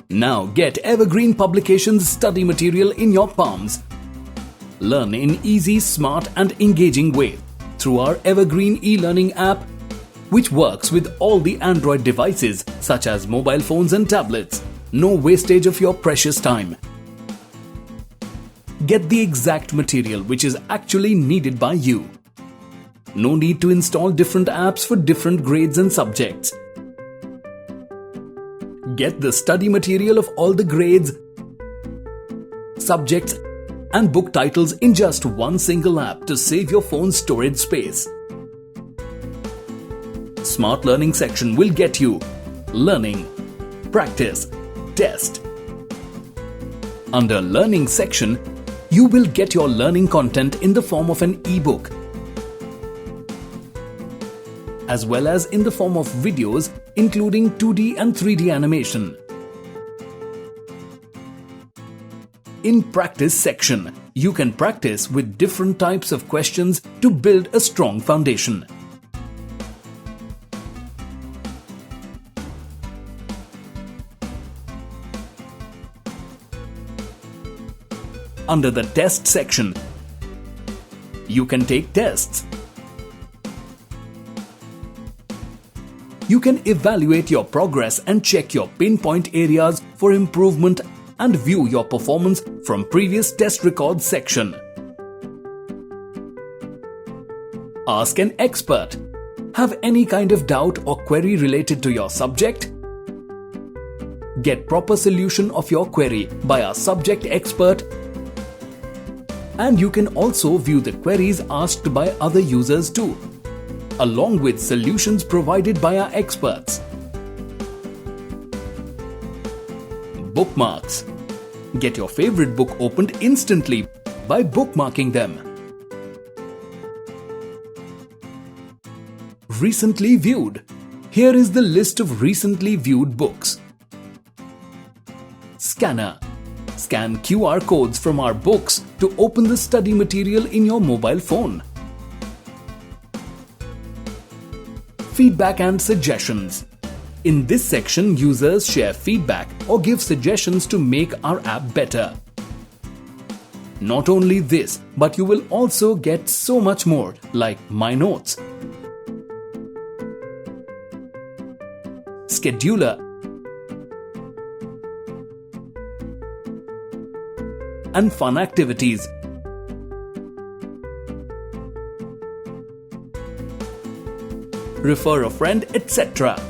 Now get Evergreen Publications study material in your palms. Learn in easy, smart and engaging way through our Evergreen e-learning app, which works with all the Android devices such as mobile phones and tablets. No wastage of your precious time. Get the exact material which is actually needed by you. No need to install different apps for different grades and subjects. Get the study material of all the grades, subjects and book titles in just one single app to save your phone's storage space. Smart Learning section will get you Learning, Practice, Test. Under Learning section, you will get your learning content in the form of an e-book, as well as in the form of videos including 2D and 3D animation. In Practice section, you can practice with different types of questions to build a strong foundation. Under the Test section, you can take tests. You can evaluate your progress and check your pinpoint areas for improvement and view your performance from previous test records section. Ask an expert. Have any kind of doubt or query related to your subject? Get proper solution of your query by our subject expert. And you can also view the queries asked by other users too, along with solutions provided by our experts. Bookmarks. Get your favorite book opened instantly by bookmarking them. Recently viewed. Here is the list of recently viewed books. Scanner. Scan QR codes from our books to open the study material in your mobile phone. Feedback and suggestions. In this section, users share feedback or give suggestions to make our app better. Not only this, but you will also get so much more like My Notes, Scheduler, and fun activities. Refer a friend, etc.